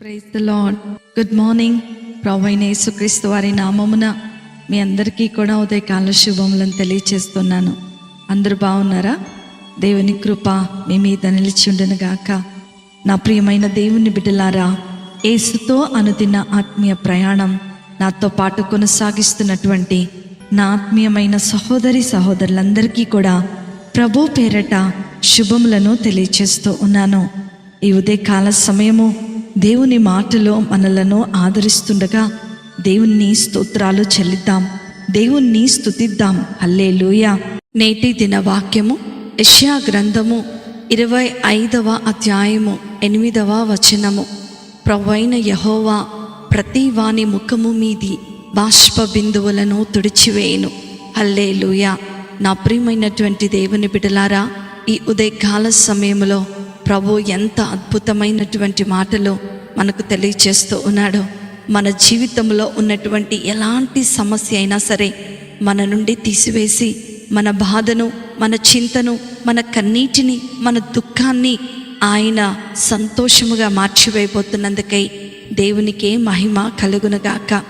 Praise the Lord. Good morning. ప్రభువైన యేసుక్రీస్తు వారి నామమున మీ అందరికీ కూడా ఉదయకాల శుభములను తెలియచేస్తున్నాను. అందరూ బాగున్నారా? దేవుని కృప మీ మీద నిలిచి ఉండును గాక. నా ప్రియమైన దేవుని బిడ్డలారా, యేసుతో అనుదిన ఆత్మీయ ప్రయాణం నాతో పాటు కొనసాగిస్తున్నటువంటి నా ఆత్మీయమైన సహోదరి సహోదరులందరికీ కూడా ప్రభు పేరట శుభములను తెలియచేస్తూ ఉన్నాను. ఈ ఉదయకాల సమయము దేవుని మాటలో మనలను ఆదరిస్తుండగా దేవుని స్తోత్రాలు చెల్లిద్దాం, దేవుణ్ణి స్తుతిద్దాం. హల్లెలూయా. నేటి దిన వాక్యము యెషయా గ్రంథము 25వ అధ్యాయము 8వ వచనము. ప్రభువైన యెహోవా ప్రతి వాని ముఖము మీది బాష్ప బిందువులను తుడిచివేయును. హల్లెలూయా. నా ప్రియమైనటువంటి దేవుని బిడ్డలారా, ఈ ఉదయకాల సమయంలో ప్రభు ఎంత అద్భుతమైనటువంటి మాటలు మనకు తెలియచేస్తూ ఉన్నాడో. మన జీవితంలో ఉన్నటువంటి ఎలాంటి సమస్య అయినా సరే మన నుండి తీసివేసి మన బాధను, మన చింతను, మన కన్నీటిని, మన దుఃఖాన్ని ఆయన సంతోషముగా మార్చివేయబోతున్నందుకై దేవునికే మహిమ కలుగునుగాక.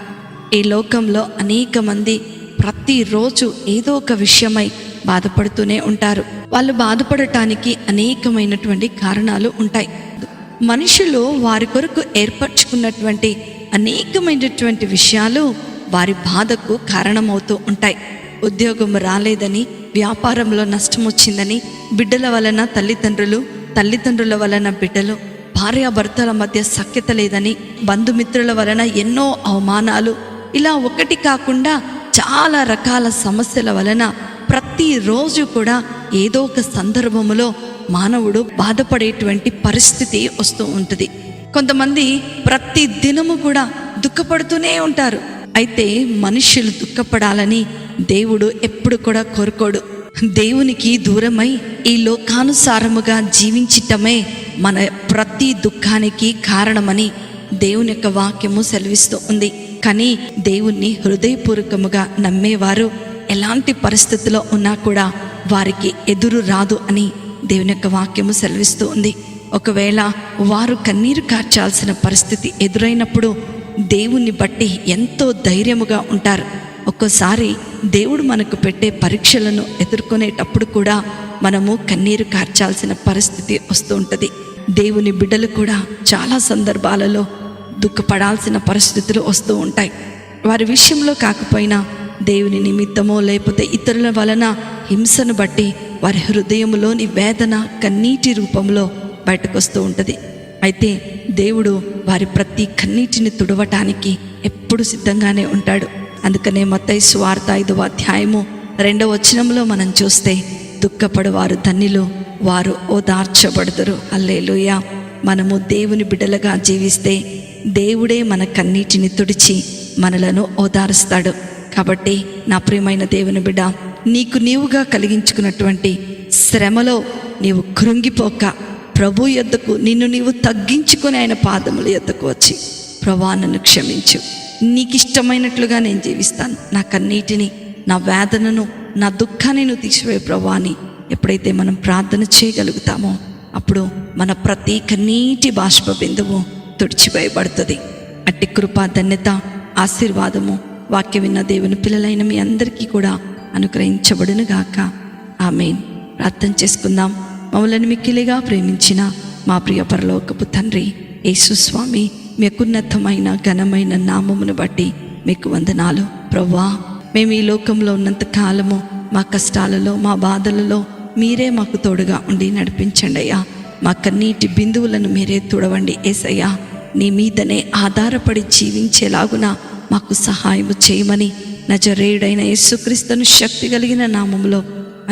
ఈ లోకంలో అనేక మంది ప్రతిరోజు ఏదో ఒక విషయమై బాధపడుతూనే ఉంటారు. వాళ్ళు బాధపడటానికి అనేకమైనటువంటి కారణాలు ఉంటాయి. మనుషులు వారి కొరకు ఏర్పరచుకున్నటువంటి అనేకమైనటువంటి విషయాలు వారి బాధకు కారణమవుతూ ఉంటాయి. ఉద్యోగం రాలేదని, వ్యాపారంలో నష్టం వచ్చిందని, బిడ్డల వలన తల్లిదండ్రుల వలన బిడ్డలు, భార్యాభర్తల మధ్య సఖ్యత లేదని, బంధుమిత్రుల వలన ఎన్నో అవమానాలు, ఇలా ఒకటి కాకుండా చాలా రకాల సమస్యల వలన ప్రతిరోజు కూడా ఏదో ఒక సందర్భములో మానవుడు బాధపడేటువంటి పరిస్థితి వస్తూ ఉంటుంది. కొంతమంది ప్రతి దినము కూడా దుఃఖపడుతూనే ఉంటారు. అయితే మనుషులు దుఃఖపడాలని దేవుడు ఎప్పుడు కూడా కోరుకోడు. దేవునికి దూరమై ఈ లోకానుసారముగా జీవించటమే మన ప్రతి దుఃఖానికి కారణమని దేవుని యొక్క వాక్యము సెలవిస్తూ ఉంది. కానీ దేవుణ్ణి హృదయపూర్వకముగా నమ్మేవారు ఎలాంటి పరిస్థితిలో ఉన్నా కూడా వారికి ఎదురు రాదు అని దేవుని యొక్క వాక్యము సెలవిస్తూ ఉంది. ఒకవేళ వారు కన్నీరు కార్చాల్సిన పరిస్థితి ఎదురైనప్పుడు దేవుణ్ణి బట్టి ఎంతో ధైర్యముగా ఉంటారు. ఒక్కోసారి దేవుడు మనకు పెట్టే పరీక్షలను ఎదుర్కొనేటప్పుడు కూడా మనము కన్నీరు కార్చాల్సిన పరిస్థితి వస్తూ ఉంటుంది. దేవుని బిడ్డలు కూడా చాలా సందర్భాలలో దుఃఖపడాల్సిన పరిస్థితులు వస్తూ ఉంటాయి. వారి విషయంలో కాకపోయినా దేవుని నిమిత్తమో లేకపోతే ఇతరుల వలన హింసను బట్టి వారి హృదయంలోని వేదన కన్నీటి రూపంలో బయటకు వస్తూ ఉంటుంది. అయితే దేవుడు వారి ప్రతి కన్నీటిని తుడవటానికి ఎప్పుడు సిద్ధంగానే ఉంటాడు. అందుకనే మత్తయి సువార్త 5వ అధ్యాయము 2వ వచనంలో మనం చూస్తే, దుఃఖపడువారు ధన్యులు, వారు ఓదార్చబడుదురు. హల్లెలూయా. మనము దేవుని బిడ్డలుగా జీవిస్తే దేవుడే మన కన్నీటిని తుడిచి మనలను ఓదారుస్తాడు. కాబట్టి నా ప్రియమైన దేవుని బిడ్డ, నీకు నీవుగా కలిగించుకున్నటువంటి శ్రమలో నీవు కృంగిపోక ప్రభు యొద్దకు నిన్ను నీవు తగ్గించుకొని ఆయన పాదముల యొద్దకు వచ్చి, ప్రభువా నన్ను క్షమించు, నీకు ఇష్టమైనట్లుగా నేను జీవిస్తాను, నా కన్నీటిని, నా వేదనను, నా ధుఃఖాన్ని నువ్వు తీసివే ప్రభువా అని ఎప్పుడైతే మనం ప్రార్థన చేయగలుగుతామో అప్పుడు మన ప్రతి కన్నీటి బాష్ప బిందువు తుడిచివేయబడుతుంది. అట్టి కృపా ధన్యత, ఆశీర్వాదము వాక్య విన్న దేవుని పిల్లలైన మీ అందరికీ కూడా అనుగ్రహించబడును గాక. ఆమేన్. ప్రార్థన చేసుకుందాం. మమ్మల్ని మిక్కిలిగా ప్రేమించిన మా ప్రియ పరలోకపు తండ్రి యేసు స్వామి, మీకున్నతమైన ఘనమైన నామమును బట్టి మీకు వందనాలు. ప్రభువా, మేము ఈ లోకంలో ఉన్నంత కాలము మా కష్టాలలో, మా బాధలలో మీరే మాకు తోడుగా ఉండి నడిపించండి అయ్యా. మా కన్నీటి బిందువులను మీరే తుడవండి యేసయ్యా. నీ మీదనే ఆధారపడి జీవించేలాగున మాకు సహాయము చేయమని నజరేయుడైన యేసుక్రీస్తును శక్తి కలిగిన నామములో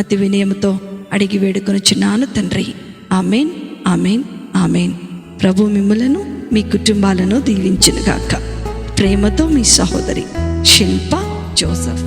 అతి వినయముతో అడిగి వేడుకొనుచున్నాను తండ్రి. ఆమేన్, ఆమేన్, ఆమేన్. ప్రభు మిమ్ములను, మీ కుటుంబాలను దీవించునుగాక. ప్రేమతో మీ సహోదరి శిల్ప జోసెఫ్.